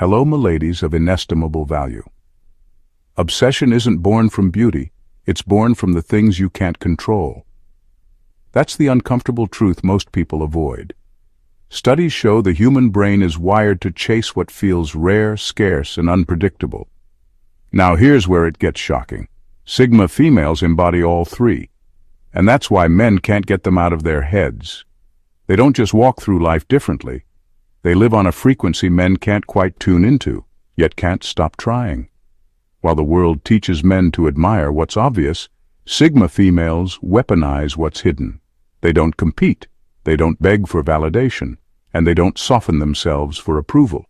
Hello, m'ladies of inestimable value. Obsession isn't born from beauty, it's born from the things you can't control. That's the uncomfortable truth most people avoid. Studies show the human brain is wired to chase what feels rare, scarce, and unpredictable. Now here's where it gets shocking. Sigma females embody all three, and that's why men can't get them out of their heads. They don't just walk through life differently. They live on a frequency men can't quite tune into, yet can't stop trying. While the world teaches men to admire what's obvious, Sigma females weaponize what's hidden. They don't compete, they don't beg for validation, and they don't soften themselves for approval.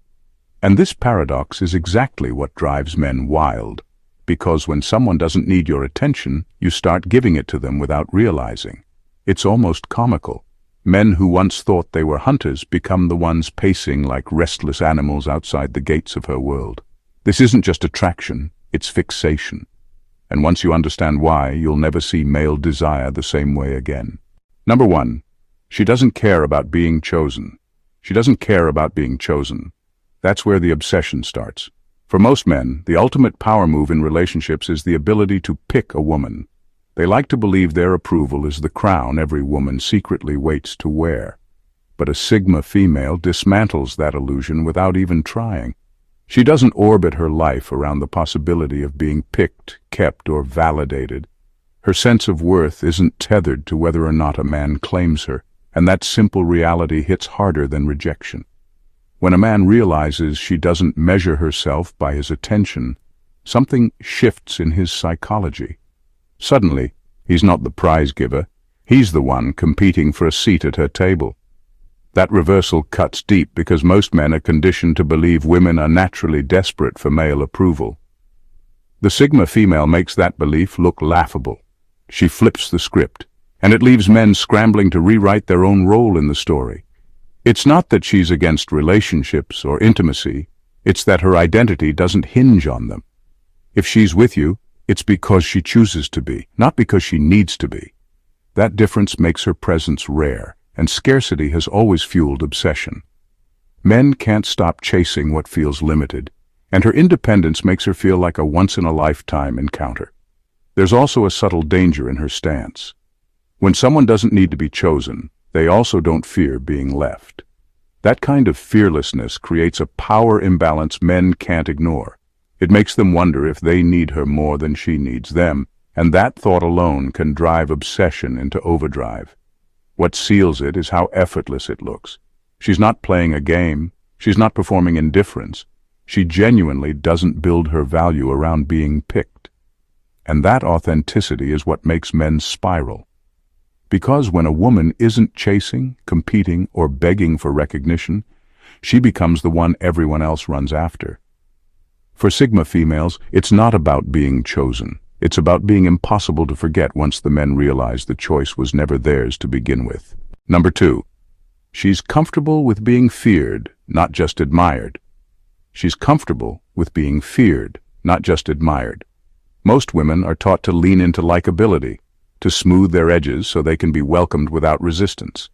And this paradox is exactly what drives men wild, because when someone doesn't need your attention, you start giving it to them without realizing. It's almost comical. Men who once thought they were hunters become the ones pacing like restless animals outside the gates of her world. This isn't just attraction, it's fixation. And once you understand why, you'll never see male desire the same way again. Number 1. She doesn't care about being chosen. She doesn't care about being chosen. That's where the obsession starts. For most men, the ultimate power move in relationships is the ability to pick a woman. They like to believe their approval is the crown every woman secretly waits to wear. But a Sigma female dismantles that illusion without even trying. She doesn't orbit her life around the possibility of being picked, kept, or validated. Her sense of worth isn't tethered to whether or not a man claims her, and that simple reality hits harder than rejection. When a man realizes she doesn't measure herself by his attention, something shifts in his psychology. Suddenly, he's not the prize giver, he's the one competing for a seat at her table. That reversal cuts deep because most men are conditioned to believe women are naturally desperate for male approval. The Sigma female makes that belief look laughable. She flips the script, and it leaves men scrambling to rewrite their own role in the story. It's not that she's against relationships or intimacy, it's that her identity doesn't hinge on them. If she's with you, it's because she chooses to be, not because she needs to be. That difference makes her presence rare, and scarcity has always fueled obsession. Men can't stop chasing what feels limited, and her independence makes her feel like a once-in-a-lifetime encounter. There's also a subtle danger in her stance. When someone doesn't need to be chosen, they also don't fear being left. That kind of fearlessness creates a power imbalance men can't ignore. It makes them wonder if they need her more than she needs them, and that thought alone can drive obsession into overdrive. What seals it is how effortless it looks. She's not playing a game, she's not performing indifference. She genuinely doesn't build her value around being picked. And that authenticity is what makes men spiral. Because when a woman isn't chasing, competing, or begging for recognition, she becomes the one everyone else runs after. For Sigma females, it's not about being chosen. It's about being impossible to forget once the men realize the choice was never theirs to begin with. Number 2. She's comfortable with being feared, not just admired. She's comfortable with being feared, not just admired. Most women are taught to lean into likability, to smooth their edges so they can be welcomed without resistance.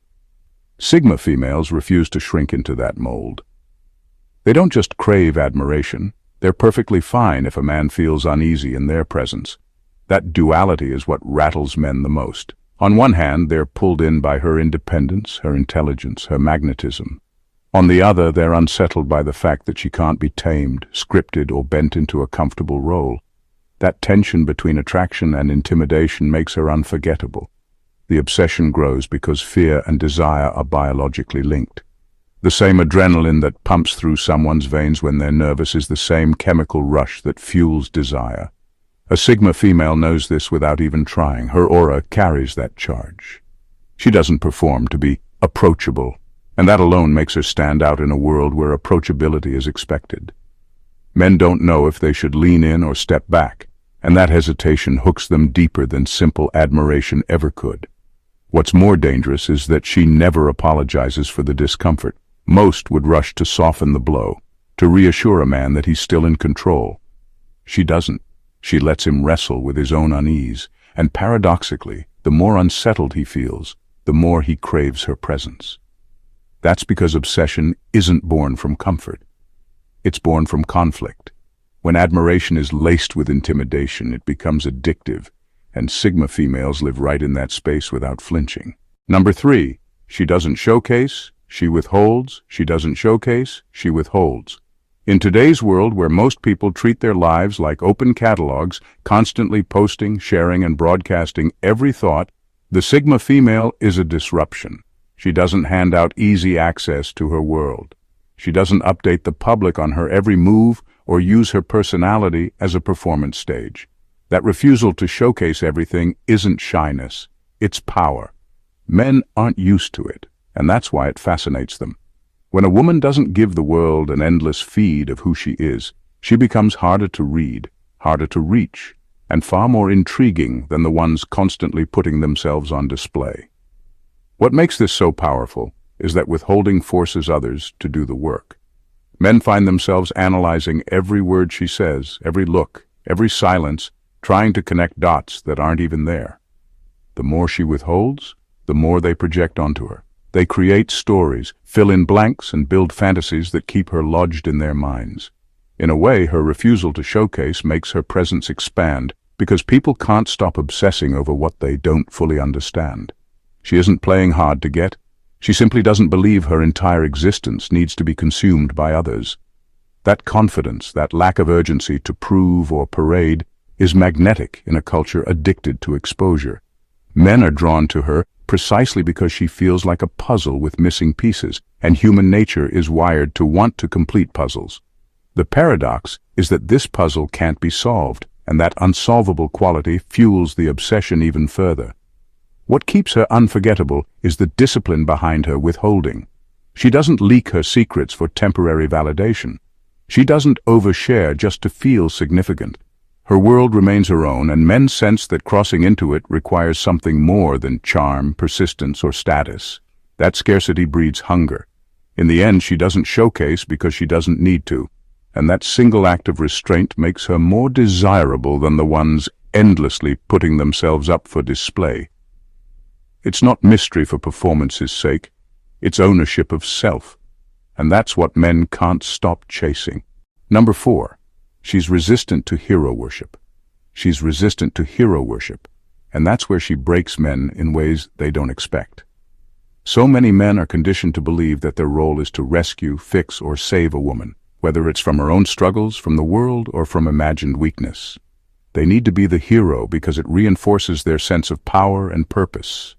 Sigma females refuse to shrink into that mold. They don't just crave admiration, they're perfectly fine if a man feels uneasy in their presence. That duality is what rattles men the most. On one hand, they're pulled in by her independence, her intelligence, her magnetism. On the other, they're unsettled by the fact that she can't be tamed, scripted, or bent into a comfortable role. That tension between attraction and intimidation makes her unforgettable. The obsession grows because fear and desire are biologically linked. The same adrenaline that pumps through someone's veins when they're nervous is the same chemical rush that fuels desire. A Sigma female knows this without even trying. Her aura carries that charge. She doesn't perform to be approachable, and that alone makes her stand out in a world where approachability is expected. Men don't know if they should lean in or step back, and that hesitation hooks them deeper than simple admiration ever could. What's more dangerous is that she never apologizes for the discomfort. Most would rush to soften the blow, to reassure a man that he's still in control. She doesn't. She lets him wrestle with his own unease, and paradoxically, the more unsettled he feels, the more he craves her presence. That's because obsession isn't born from comfort. It's born from conflict. When admiration is laced with intimidation, it becomes addictive, and Sigma females live right in that space without flinching. Number 3, she doesn't showcase, she withholds. She doesn't showcase, she withholds. In today's world where most people treat their lives like open catalogs, constantly posting, sharing, and broadcasting every thought, the Sigma female is a disruption. She doesn't hand out easy access to her world. She doesn't update the public on her every move or use her personality as a performance stage. That refusal to showcase everything isn't shyness, it's power. Men aren't used to it, and that's why it fascinates them. When a woman doesn't give the world an endless feed of who she is, she becomes harder to read, harder to reach, and far more intriguing than the ones constantly putting themselves on display. What makes this so powerful is that withholding forces others to do the work. Men find themselves analyzing every word she says, every look, every silence, trying to connect dots that aren't even there. The more she withholds, the more they project onto her. They create stories, fill in blanks, and build fantasies that keep her lodged in their minds. In a way, her refusal to showcase makes her presence expand because people can't stop obsessing over what they don't fully understand. She isn't playing hard to get. She simply doesn't believe her entire existence needs to be consumed by others. That confidence, that lack of urgency to prove or parade, is magnetic in a culture addicted to exposure. Men are drawn to her precisely because she feels like a puzzle with missing pieces, and human nature is wired to want to complete puzzles. The paradox is that this puzzle can't be solved, and that unsolvable quality fuels the obsession even further. What keeps her unforgettable is the discipline behind her withholding. She doesn't leak her secrets for temporary validation. She doesn't overshare just to feel significant. Her world remains her own, and men sense that crossing into it requires something more than charm, persistence, or status. That scarcity breeds hunger. In the end, she doesn't showcase because she doesn't need to, and that single act of restraint makes her more desirable than the ones endlessly putting themselves up for display. It's not mystery for performance's sake, it's ownership of self, and that's what men can't stop chasing. Number 4. She's resistant to hero worship. She's resistant to hero worship, and that's where she breaks men in ways they don't expect. So many men are conditioned to believe that their role is to rescue, fix, or save a woman, whether it's from her own struggles, from the world, or from imagined weakness. They need to be the hero because it reinforces their sense of power and purpose.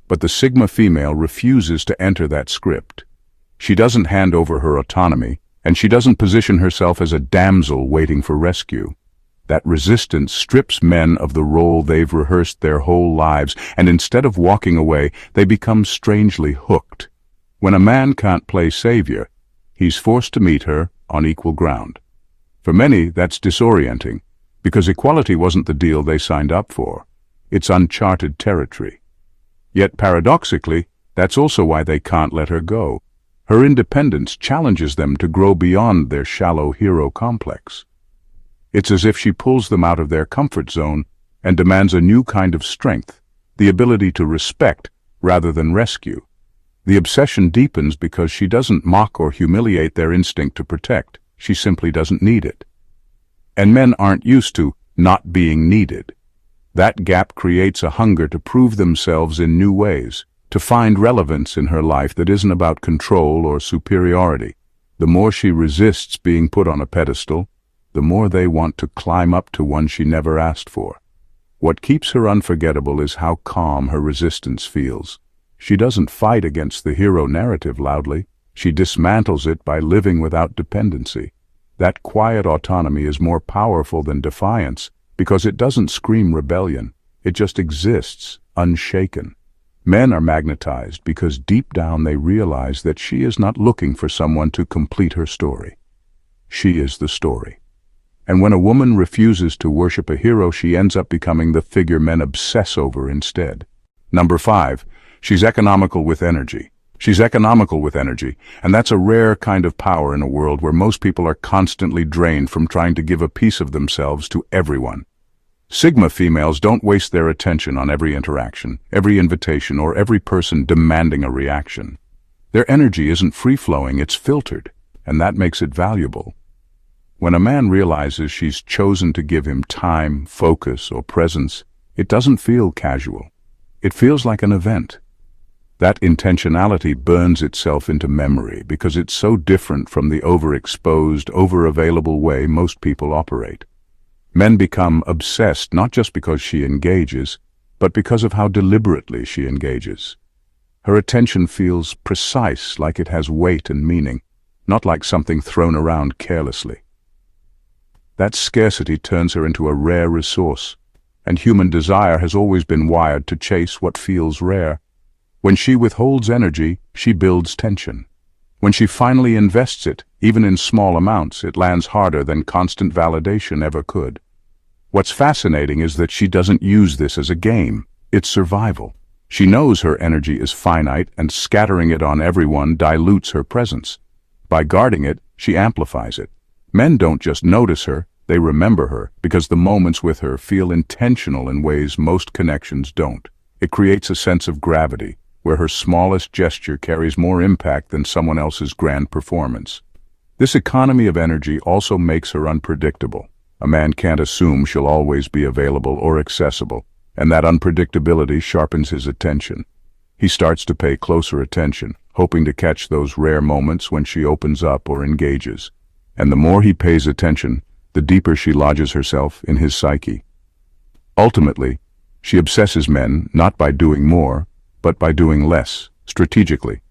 But the Sigma female refuses to enter that script. She doesn't hand over her autonomy, and she doesn't position herself as a damsel waiting for rescue. That resistance strips men of the role they've rehearsed their whole lives, and instead of walking away, they become strangely hooked. When a man can't play savior, he's forced to meet her on equal ground. For many, that's disorienting, because equality wasn't the deal they signed up for. It's uncharted territory. Yet paradoxically, that's also why they can't let her go. Her independence challenges them to grow beyond their shallow hero complex. It's as if she pulls them out of their comfort zone and demands a new kind of strength, the ability to respect rather than rescue. The obsession deepens because she doesn't mock or humiliate their instinct to protect. She simply doesn't need it. And men aren't used to not being needed. That gap creates a hunger to prove themselves in new ways, to find relevance in her life that isn't about control or superiority. The more she resists being put on a pedestal, the more they want to climb up to one she never asked for. What keeps her unforgettable is how calm her resistance feels. She doesn't fight against the hero narrative loudly. She dismantles it by living without dependency. That quiet autonomy is more powerful than defiance because it doesn't scream rebellion. It just exists, unshaken. Men are magnetized because deep down they realize that she is not looking for someone to complete her story. She is the story. And when a woman refuses to worship a hero, she ends up becoming the figure men obsess over instead. Number 5, she's economical with energy. She's economical with energy, and that's a rare kind of power in a world where most people are constantly drained from trying to give a piece of themselves to everyone. Sigma females don't waste their attention on every interaction, every invitation, or every person demanding a reaction. Their energy isn't free-flowing, it's filtered. and that makes it valuable. When a man realizes she's chosen to give him time, focus, or presence, it doesn't feel casual. It feels like an event. That intentionality burns itself into memory because it's so different from the overexposed, over-available way most people operate. Men become obsessed not just because she engages, but because of how deliberately she engages. Her attention feels precise, like it has weight and meaning, not like something thrown around carelessly. That scarcity turns her into a rare resource, and human desire has always been wired to chase what feels rare. When she withholds energy, she builds tension. When she finally invests it, even in small amounts, it lands harder than constant validation ever could. What's fascinating is that she doesn't use this as a game. It's survival. She knows her energy is finite, and scattering it on everyone dilutes her presence. By guarding it, she amplifies it. Men don't just notice her, they remember her, because the moments with her feel intentional in ways most connections don't. It creates a sense of gravity, where her smallest gesture carries more impact than someone else's grand performance. This economy of energy also makes her unpredictable. A man can't assume she'll always be available or accessible, and that unpredictability sharpens his attention. He starts to pay closer attention, hoping to catch those rare moments when she opens up or engages. And the more he pays attention, the deeper she lodges herself in his psyche. Ultimately, she obsesses men not by doing more, but by doing less, strategically.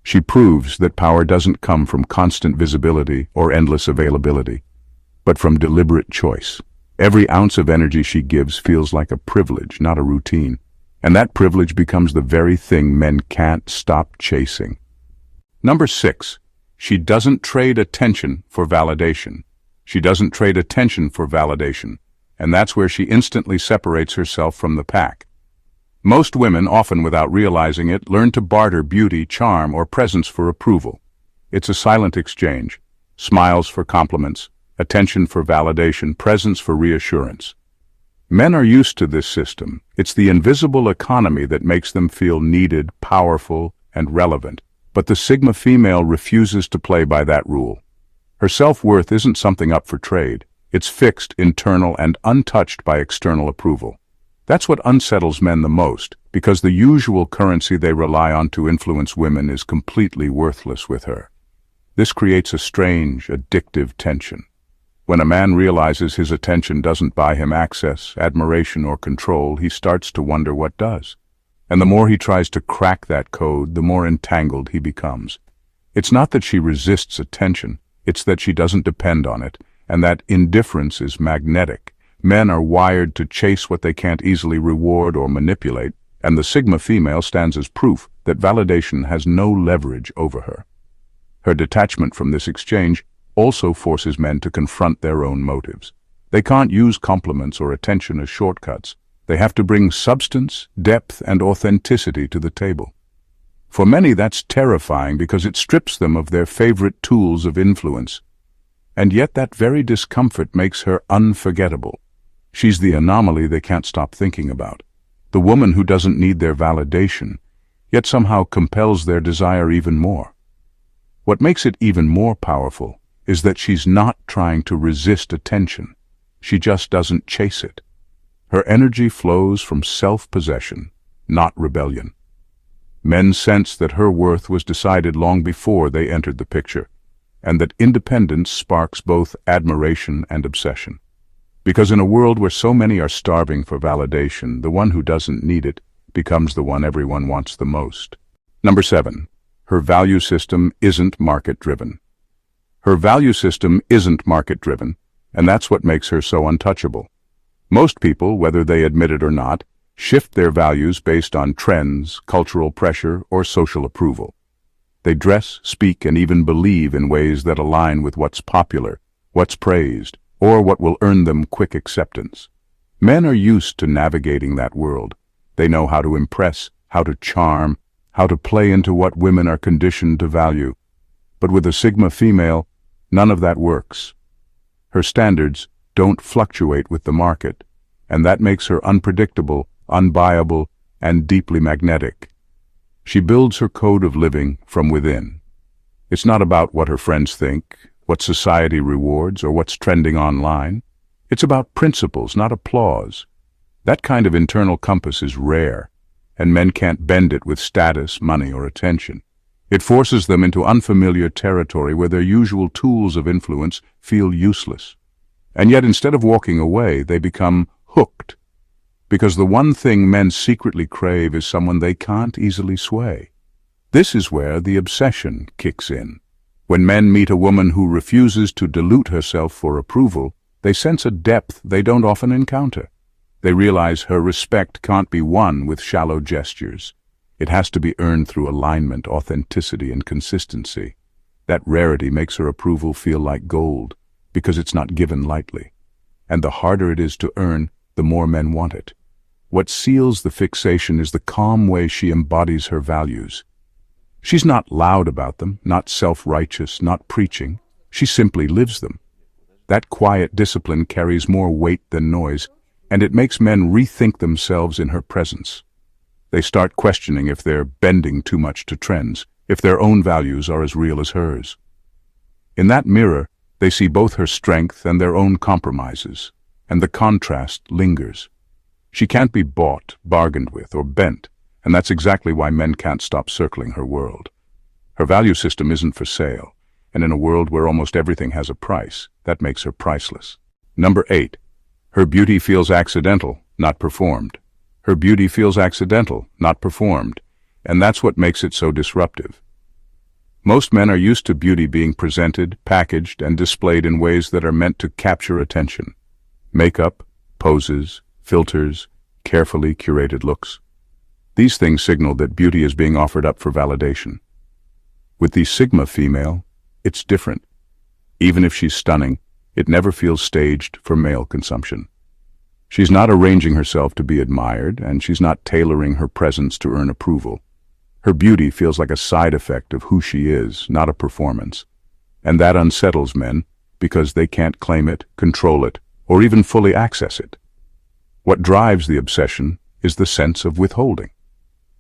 She proves that power doesn't come from constant visibility or endless availability, but from deliberate choice. Every ounce of energy she gives feels like a privilege, not a routine, and that privilege becomes the very thing men can't stop chasing. Number 6. She doesn't trade attention for validation. She doesn't trade attention for validation, and that's where she instantly separates herself from the pack. Most women, often without realizing it, learn to barter beauty, charm, or presence for approval. It's a silent exchange. Smiles for compliments, attention for validation, presence for reassurance. Men are used to this system. It's the invisible economy that makes them feel needed, powerful, and relevant. But the Sigma female refuses to play by that rule. Her self-worth isn't something up for trade. It's fixed, internal, and untouched by external approval. That's what unsettles men the most, because the usual currency they rely on to influence women is completely worthless with her. This creates a strange, addictive tension. When a man realizes his attention doesn't buy him access, admiration, or control, he starts to wonder what does. And the more he tries to crack that code, the more entangled he becomes. It's not that she resists attention, it's that she doesn't depend on it, and that indifference is magnetic. Men are wired to chase what they can't easily reward or manipulate, and the Sigma female stands as proof that validation has no leverage over her. Her detachment from this exchange also forces men to confront their own motives. They can't use compliments or attention as shortcuts. They have to bring substance, depth, and authenticity to the table. For many, that's terrifying because it strips them of their favorite tools of influence. And yet that very discomfort makes her unforgettable. She's the anomaly they can't stop thinking about. The woman who doesn't need their validation, yet somehow compels their desire even more. What makes it even more powerful is that she's not trying to resist attention. She just doesn't chase it. Her energy flows from self-possession, not rebellion. Men sense that her worth was decided long before they entered the picture, and that independence sparks both admiration and obsession. Because in a world where so many are starving for validation, the one who doesn't need it becomes the one everyone wants the most. Number 7. Her value system isn't market-driven. Her value system isn't market-driven, and that's what makes her so untouchable. Most people, whether they admit it or not, shift their values based on trends, cultural pressure, or social approval. They dress, speak, and even believe in ways that align with what's popular, what's praised, or what will earn them quick acceptance. Men are used to navigating that world. They know how to impress, how to charm, how to play into what women are conditioned to value. But with a Sigma female, none of that works. Her standards don't fluctuate with the market, and that makes her unpredictable, unbuyable, and deeply magnetic. She builds her code of living from within. It's not about what her friends think, what society rewards, or what's trending online. It's about principles, not applause. That kind of internal compass is rare, and men can't bend it with status, money, or attention. It forces them into unfamiliar territory where their usual tools of influence feel useless. And yet, instead of walking away, they become hooked. Because the one thing men secretly crave is someone they can't easily sway. This is where the obsession kicks in. When men meet a woman who refuses to dilute herself for approval, they sense a depth they don't often encounter. They realize her respect can't be won with shallow gestures. It has to be earned through alignment, authenticity, and consistency. That rarity makes her approval feel like gold, because it's not given lightly. And the harder it is to earn, the more men want it. What seals the fixation is the calm way she embodies her values. She's not loud about them, not self-righteous, not preaching. She simply lives them. That quiet discipline carries more weight than noise, and it makes men rethink themselves in her presence. They start questioning if they're bending too much to trends, if their own values are as real as hers. In that mirror, they see both her strength and their own compromises, and the contrast lingers. She can't be bought, bargained with, or bent, and that's exactly why men can't stop circling her world. Her value system isn't for sale, and in a world where almost everything has a price, that makes her priceless. Number 8. Her beauty feels accidental, not performed. Her beauty feels accidental, not performed, and that's what makes it so disruptive. Most men are used to beauty being presented, packaged, and displayed in ways that are meant to capture attention. Makeup, poses, filters, carefully curated looks. These things signal that beauty is being offered up for validation. With the Sigma female, it's different. Even if she's stunning, it never feels staged for male consumption. She's not arranging herself to be admired, and she's not tailoring her presence to earn approval. Her beauty feels like a side effect of who she is, not a performance. And that unsettles men, because they can't claim it, control it, or even fully access it. What drives the obsession is the sense of withholding.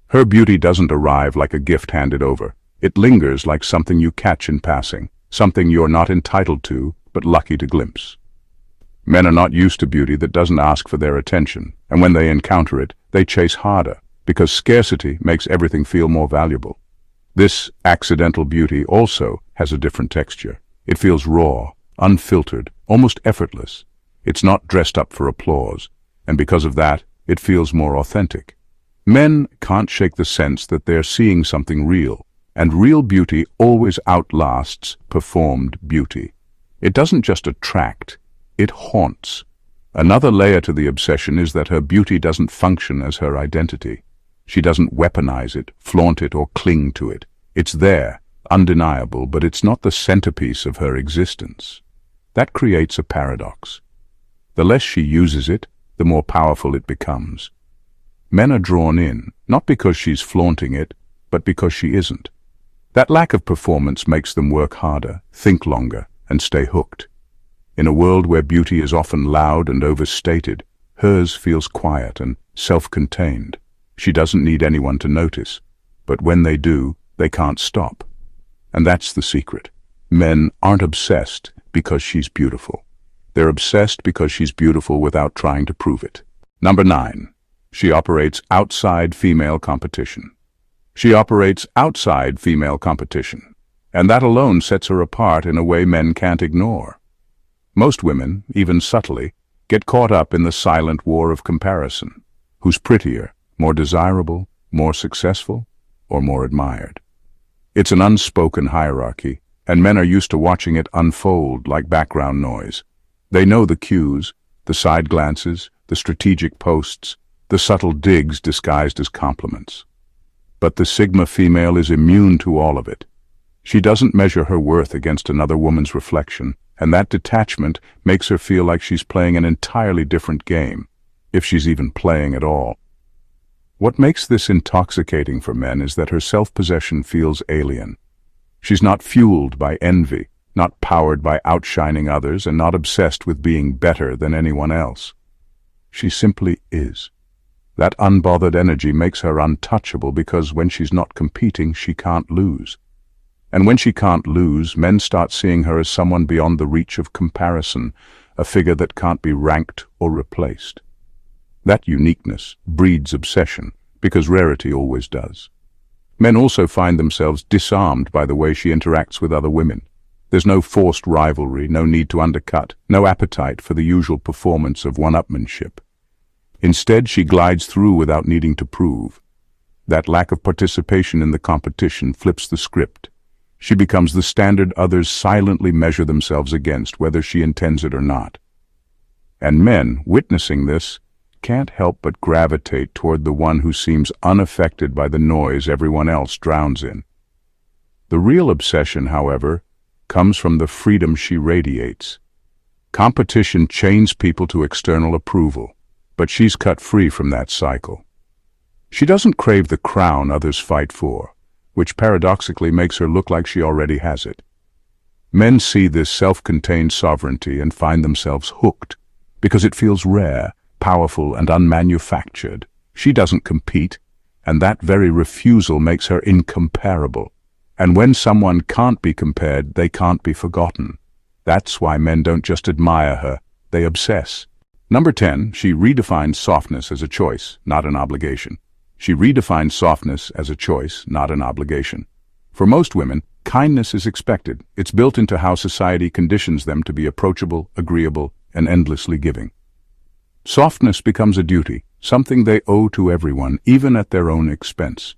Her beauty doesn't arrive like a gift handed over. It lingers like something you catch in passing, something you're not entitled to, but lucky to glimpse. Men are not used to beauty that doesn't ask for their attention, and when they encounter it, they chase harder, because scarcity makes everything feel more valuable. This accidental beauty also has a different texture. It feels raw, unfiltered, almost effortless. It's not dressed up for applause, and because of that, it feels more authentic. Men can't shake the sense that they're seeing something real, and real beauty always outlasts performed beauty. It doesn't just attract, it haunts. Another layer to the obsession is that her beauty doesn't function as her identity. She doesn't weaponize it, flaunt it, or cling to it. It's there, undeniable, but it's not the centerpiece of her existence. That creates a paradox. The less she uses it, the more powerful it becomes. Men are drawn in, not because she's flaunting it, but because she isn't. That lack of performance makes them work harder, think longer, and stay hooked. In a world where beauty is often loud and overstated, hers feels quiet and self-contained. She doesn't need anyone to notice, but when they do, they can't stop. And that's the secret. Men aren't obsessed because she's beautiful. They're obsessed because she's beautiful without trying to prove it. Number 9. She operates outside female competition. She operates outside female competition, and that alone sets her apart in a way men can't ignore. Most women, even subtly, get caught up in the silent war of comparison. Who's prettier, more desirable, more successful, or more admired? It's an unspoken hierarchy, and men are used to watching it unfold like background noise. They know the cues, the side glances, the strategic posts, the subtle digs disguised as compliments. But the Sigma female is immune to all of it. She doesn't measure her worth against another woman's reflection, and that detachment makes her feel like she's playing an entirely different game, if she's even playing at all. What makes this intoxicating for men is that her self-possession feels alien. She's not fueled by envy, not powered by outshining others, and not obsessed with being better than anyone else. She simply is. That unbothered energy makes her untouchable because when she's not competing, she can't lose. And when she can't lose, men start seeing her as someone beyond the reach of comparison, a figure that can't be ranked or replaced. That uniqueness breeds obsession, because rarity always does. Men also find themselves disarmed by the way she interacts with other women. There's no forced rivalry, no need to undercut, no appetite for the usual performance of one-upmanship. Instead, she glides through without needing to prove. That lack of participation in the competition flips the script. She becomes the standard others silently measure themselves against, whether she intends it or not. And men, witnessing this, can't help but gravitate toward the one who seems unaffected by the noise everyone else drowns in. The real obsession, however, comes from the freedom she radiates. Competition chains people to external approval, but she's cut free from that cycle. She doesn't crave the crown others fight for, which paradoxically makes her look like she already has it. Men see this self-contained sovereignty and find themselves hooked, because it feels rare, powerful, and unmanufactured. She doesn't compete, and that very refusal makes her incomparable. And when someone can't be compared, they can't be forgotten. That's why men don't just admire her, they obsess. Number 10, she redefines softness as a choice, not an obligation. She redefines softness as a choice, not an obligation. For most women, kindness is expected. It's built into how society conditions them to be approachable, agreeable, and endlessly giving. Softness becomes a duty, something they owe to everyone, even at their own expense.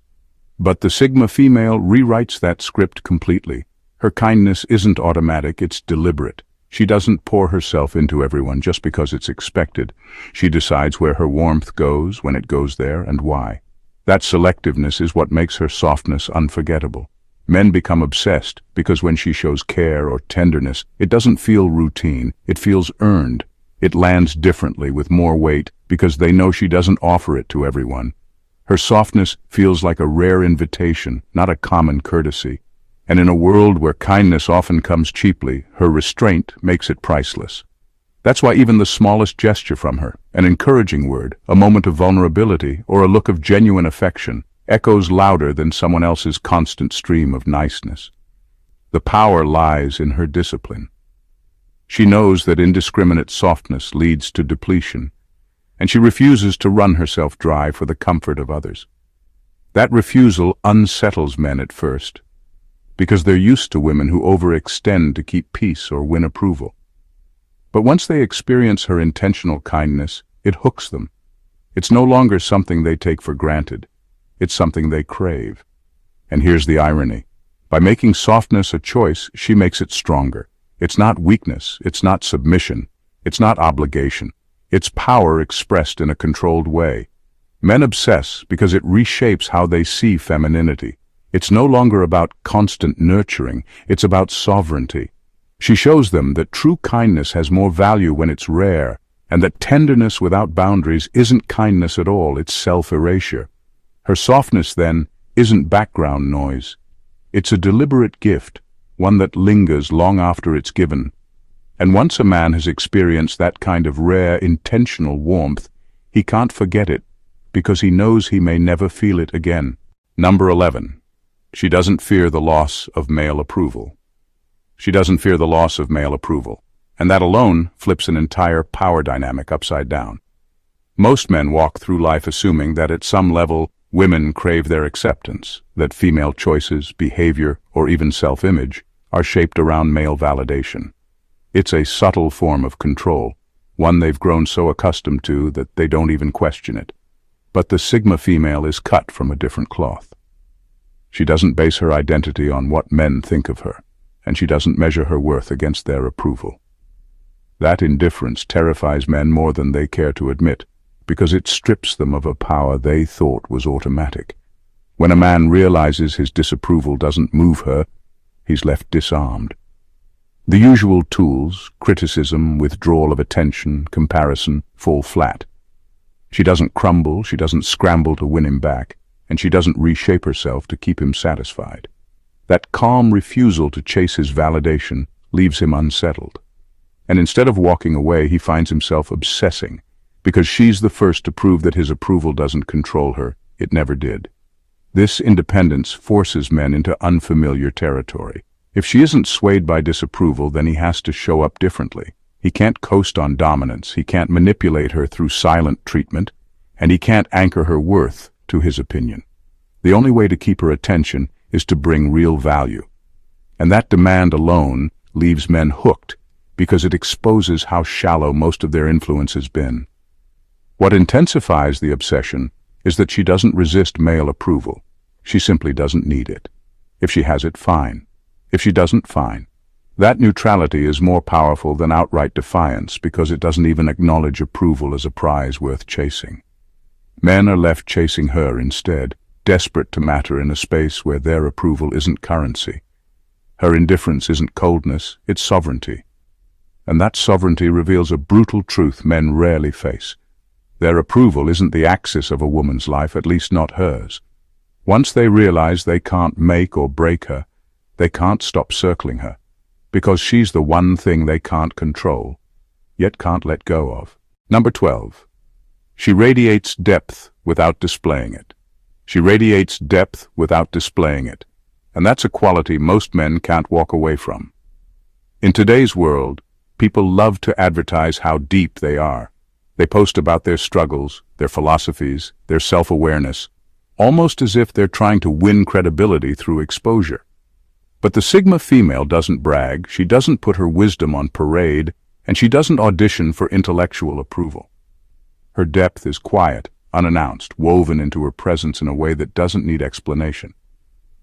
But the Sigma female rewrites that script completely. Her kindness isn't automatic, it's deliberate. She doesn't pour herself into everyone just because it's expected. She decides where her warmth goes, when it goes there, and why. That selectiveness is what makes her softness unforgettable. Men become obsessed because when she shows care or tenderness, it doesn't feel routine, it feels earned. It lands differently, with more weight, because they know she doesn't offer it to everyone. Her softness feels like a rare invitation, not a common courtesy. And in a world where kindness often comes cheaply, her restraint makes it priceless. That's why even the smallest gesture from her, an encouraging word, a moment of vulnerability, or a look of genuine affection, echoes louder than someone else's constant stream of niceness. The power lies in her discipline. She knows that indiscriminate softness leads to depletion, and she refuses to run herself dry for the comfort of others. That refusal unsettles men at first, because they're used to women who overextend to keep peace or win approval. But once they experience her intentional kindness, it hooks them. It's no longer something they take for granted. It's something they crave. And here's the irony. By making softness a choice, she makes it stronger. It's not weakness, it's not submission, it's not obligation. It's power expressed in a controlled way. Men obsess because it reshapes how they see femininity. It's no longer about constant nurturing, it's about sovereignty. She shows them that true kindness has more value when it's rare, and that tenderness without boundaries isn't kindness at all, it's self-erasure. Her softness, then, isn't background noise. It's a deliberate gift, one that lingers long after it's given. And once a man has experienced that kind of rare, intentional warmth, he can't forget it, because he knows he may never feel it again. Number 11. She doesn't fear the loss of male approval. She doesn't fear the loss of male approval, and that alone flips an entire power dynamic upside down. Most men walk through life assuming that at some level, women crave their acceptance, that female choices, behavior, or even self-image are shaped around male validation. It's a subtle form of control, one they've grown so accustomed to that they don't even question it. But the Sigma female is cut from a different cloth. She doesn't base her identity on what men think of her, and she doesn't measure her worth against their approval. That indifference terrifies men more than they care to admit, because it strips them of a power they thought was automatic. When a man realizes his disapproval doesn't move her, he's left disarmed. The usual tools, criticism, withdrawal of attention, comparison, fall flat. She doesn't crumble, she doesn't scramble to win him back, and she doesn't reshape herself to keep him satisfied. That calm refusal to chase his validation leaves him unsettled. And instead of walking away, he finds himself obsessing, because she's the first to prove that his approval doesn't control her. It never did. This independence forces men into unfamiliar territory. If she isn't swayed by disapproval, then he has to show up differently. He can't coast on dominance, he can't manipulate her through silent treatment, and he can't anchor her worth to his opinion. The only way to keep her attention is to bring real value. And that demand alone leaves men hooked because it exposes how shallow most of their influence has been. What intensifies the obsession is that she doesn't resist male approval. She simply doesn't need it. If she has it, fine. If she doesn't, fine. That neutrality is more powerful than outright defiance because it doesn't even acknowledge approval as a prize worth chasing. Men are left chasing her instead, desperate to matter in a space where their approval isn't currency. Her indifference isn't coldness, it's sovereignty. And that sovereignty reveals a brutal truth men rarely face. Their approval isn't the axis of a woman's life, at least not hers. Once they realize they can't make or break her, they can't stop circling her, because she's the one thing they can't control, yet can't let go of. Number 12. She radiates depth without displaying it. She radiates depth without displaying it, and that's a quality most men can't walk away from. In today's world, people love to advertise how deep they are. They post about their struggles, their philosophies, their self-awareness, almost as if they're trying to win credibility through exposure. But the Sigma female doesn't brag, she doesn't put her wisdom on parade, and she doesn't audition for intellectual approval. Her depth is quiet, unannounced, woven into her presence in a way that doesn't need explanation.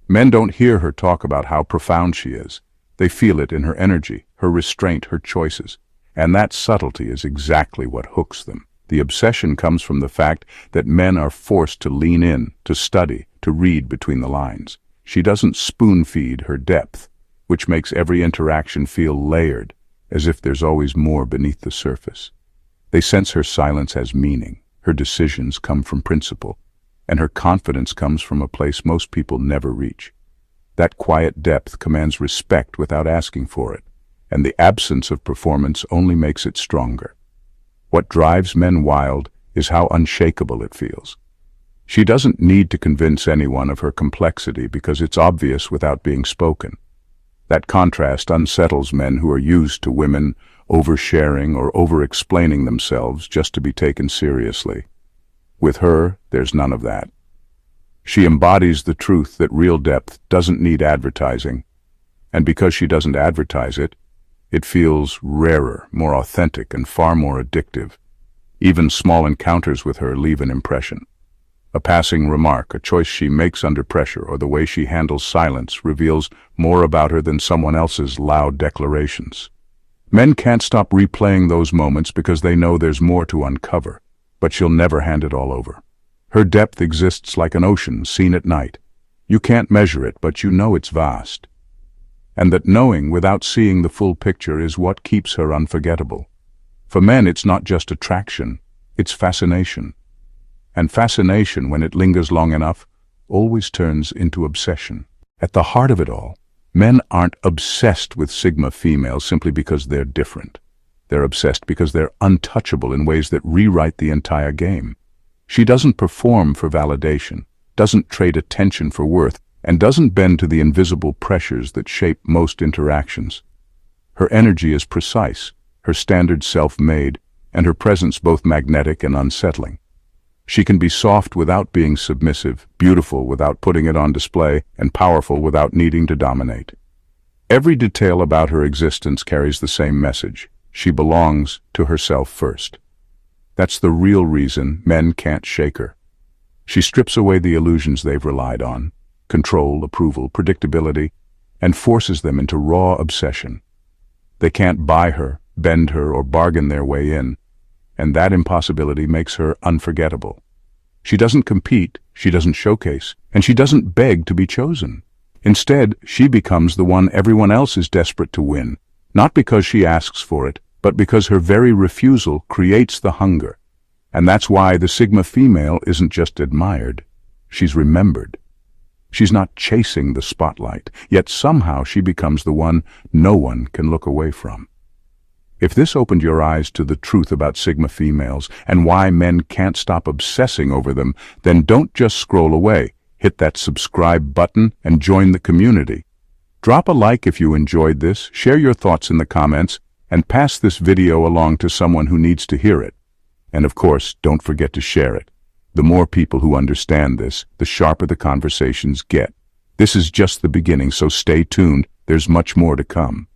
Men don't hear her talk about how profound she is. They feel it in her energy, her restraint, her choices. And that subtlety is exactly what hooks them. The obsession comes from the fact that men are forced to lean in, to study, to read between the lines. She doesn't spoon-feed her depth, which makes every interaction feel layered, as if there's always more beneath the surface. They sense her silence has meaning, her decisions come from principle, and her confidence comes from a place most people never reach. That quiet depth commands respect without asking for it, and the absence of performance only makes it stronger. What drives men wild is how unshakable it feels. She doesn't need to convince anyone of her complexity because it's obvious without being spoken. That contrast unsettles men who are used to women oversharing or over-explaining themselves just to be taken seriously. With her, there's none of that. She embodies the truth that real depth doesn't need advertising, and because she doesn't advertise it, it feels rarer, more authentic, and far more addictive. Even small encounters with her leave an impression. A passing remark, a choice she makes under pressure, or the way she handles silence reveals more about her than someone else's loud declarations. Men can't stop replaying those moments because they know there's more to uncover, but she'll never hand it all over. Her depth exists like an ocean seen at night. You can't measure it, but you know it's vast. And that knowing without seeing the full picture is what keeps her unforgettable. For men, it's not just attraction, it's fascination. And fascination, when it lingers long enough, always turns into obsession. At the heart of it all, men aren't obsessed with Sigma females simply because they're different. They're obsessed because they're untouchable in ways that rewrite the entire game. She doesn't perform for validation, doesn't trade attention for worth, and doesn't bend to the invisible pressures that shape most interactions. Her energy is precise, her standards self-made, and her presence both magnetic and unsettling. She can be soft without being submissive, beautiful without putting it on display, and powerful without needing to dominate. Every detail about her existence carries the same message. She belongs to herself first. That's the real reason men can't shake her. She strips away the illusions they've relied on, control, approval, predictability, and forces them into raw obsession. They can't buy her, bend her, or bargain their way in, and that impossibility makes her unforgettable. She doesn't compete, she doesn't showcase, and she doesn't beg to be chosen. Instead, she becomes the one everyone else is desperate to win, not because she asks for it, but because her very refusal creates the hunger. And that's why the Sigma female isn't just admired, she's remembered. She's not chasing the spotlight, yet somehow she becomes the one no one can look away from. If this opened your eyes to the truth about Sigma females and why men can't stop obsessing over them, then don't just scroll away. hit that subscribe button and join the community. Drop a like if you enjoyed this, share your thoughts in the comments, and pass this video along to someone who needs to hear it. And of course, don't forget to share it. The more people who understand this, the sharper the conversations get. This is just the beginning, so stay tuned. There's much more to come.